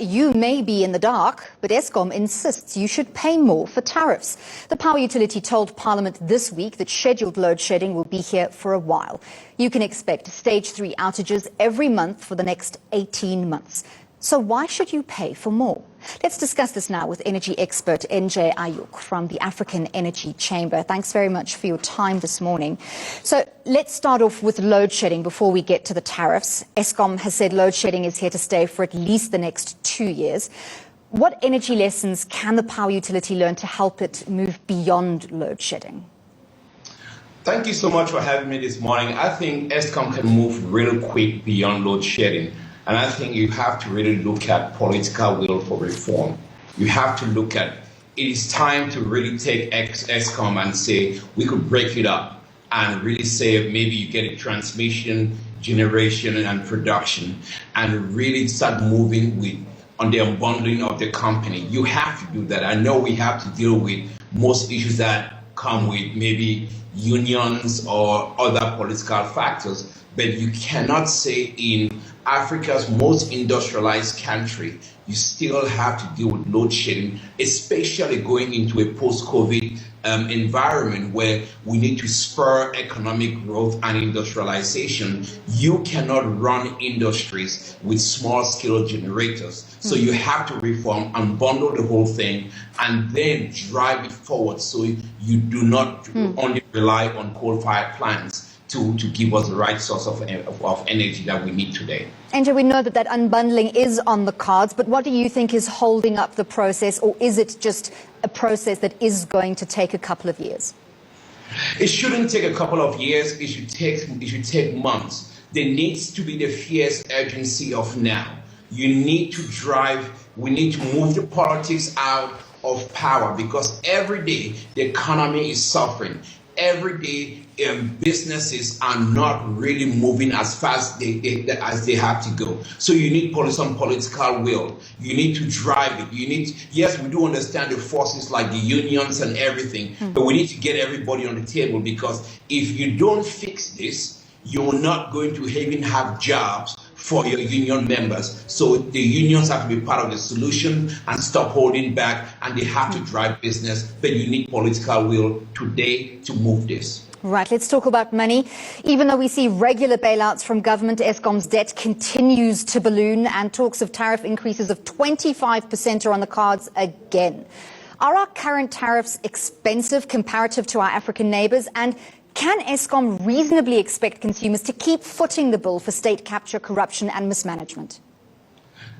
you may be in the dark, but Eskom insists you should pay more for tariffs. The power utility told Parliament this week that scheduled load shedding will be here for a while. You can expect stage 3 outages every month for the next 18 months. So why should you pay for more? Let's discuss this now with energy expert NJ Ayuk from the African Energy Chamber. Thanks very much for your time this morning. So let's start off with load shedding before we get to the tariffs. Eskom has said load shedding is here to stay for at least the next 2 years. What energy lessons can the power utility learn to help it move beyond load shedding? Thank you so much for having me this morning. I think Eskom can move real quick beyond load shedding. And I think you have to really look at political will for reform. You have to look at, it is time to really take Eskom and say, we could break it up and really say maybe you get a transmission, generation and production and really start moving on the unbundling of the company. You have to do that. I know we have to deal with most issues that come with maybe unions or other political factors, but you cannot say in Africa's most industrialized country, you still have to deal with load shedding, especially going into a post-COVID environment where we need to spur economic growth and industrialization. You cannot run industries with small-scale generators. So you have to reform and bundle the whole thing and then drive it forward so you do not only rely on coal-fired plants to give us the right source of energy that we need today. NJ, we know that unbundling is on the cards, but what do you think is holding up the process, or is it just a process that is going to take a couple of years? It shouldn't take a couple of years. It should take months. There needs to be the fierce urgency of now. You need to we need to move the politics out of power, because every day the economy is suffering. Every day businesses are not really moving as fast as they have to go. So you need some political will. You need to drive it. Yes, we do understand the forces like the unions and everything, but we need to get everybody on the table, because if you don't fix this, you're not going to even have jobs for your union members. So the unions have to be part of the solution and stop holding back, and they have to drive business, but you need political will today to move this. Right, let's talk about money. Even though we see regular bailouts from government, Eskom's debt continues to balloon, and talks of tariff increases of 25% are on the cards again. Are our current tariffs expensive comparative to our African neighbours? And can Eskom reasonably expect consumers to keep footing the bill for state capture, corruption and mismanagement?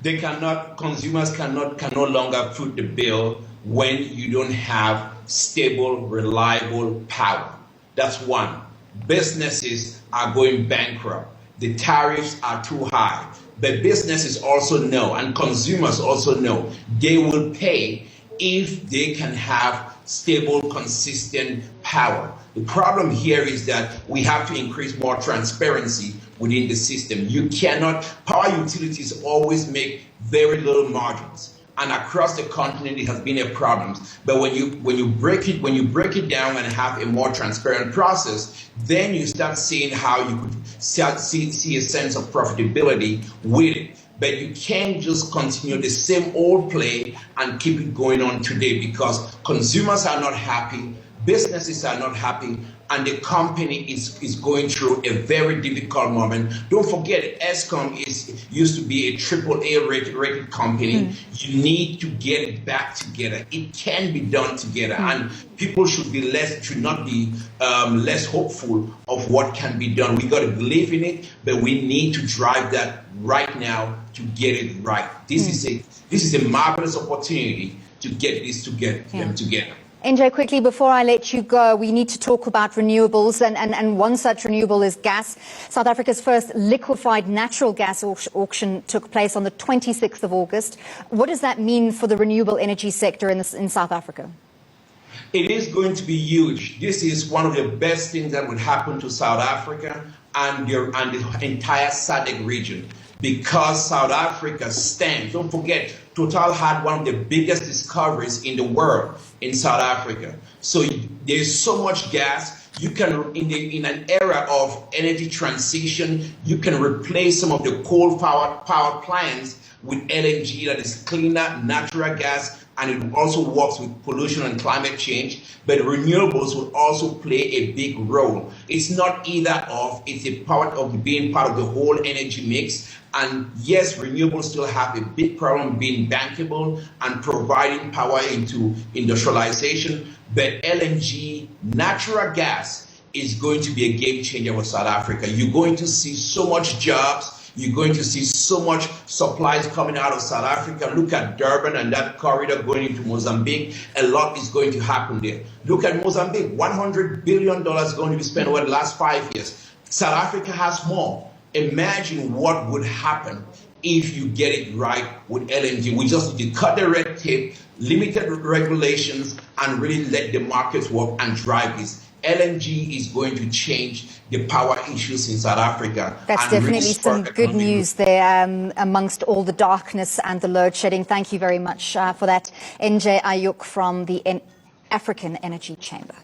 They cannot. Consumers can no longer foot the bill when you don't have stable, reliable power. That's one. Businesses are going bankrupt. The tariffs are too high. But businesses also know, and consumers also know, they will pay if they can have stable, consistent power. The problem here is that we have to increase more transparency within the system. You cannot, power utilities always make very little margins. And across the continent, it has been a problem. But when you break it down and have a more transparent process, then you start seeing how you could see a sense of profitability with it. But you can't just continue the same old play and keep it going on today, because consumers are not happy, businesses are not happy, and the company is going through a very difficult moment. Don't forget, Eskom used to be a AAA rated company. You need to get it back together. It can be done together, and people should not be less hopeful of what can be done. We got to believe in it, but we need to drive that right now to get it right. This is a marvelous opportunity to get this together. NJ, quickly before I let you go, we need to talk about renewables, and one such renewable is gas. South Africa's first liquefied natural gas auction took place on the 26th of August. What does that mean for the renewable energy sector in South Africa? It is going to be huge. This is one of the best things that would happen to South Africa and the entire SADC region, because South Africa stands. Don't forget, Total had one of the biggest discoveries in the world in South Africa. So there's so much gas. You can, in an era of energy transition, you can replace some of the coal power plants with LNG that is cleaner, natural gas, and it also works with pollution and climate change. But renewables will also play a big role. It's not either or, it's a part of being part of the whole energy mix. And yes, renewables still have a big problem being bankable and providing power into industrialization. But LNG, natural gas, is going to be a game changer for South Africa. You're going to see so much jobs. You're going to see so much supplies coming out of South Africa. Look at Durban and that corridor going into Mozambique. A lot is going to happen there. Look at Mozambique, $100 billion going to be spent over the last 5 years. South Africa has more. Imagine what would happen if you get it right with LNG. We just need to cut the red tape, limited regulations, and really let the markets work and drive this. LNG is going to change the power issues in South Africa. That's definitely some good news there amongst all the darkness and the load shedding. Thank you very much for that. NJ Ayuk from the African Energy Chamber.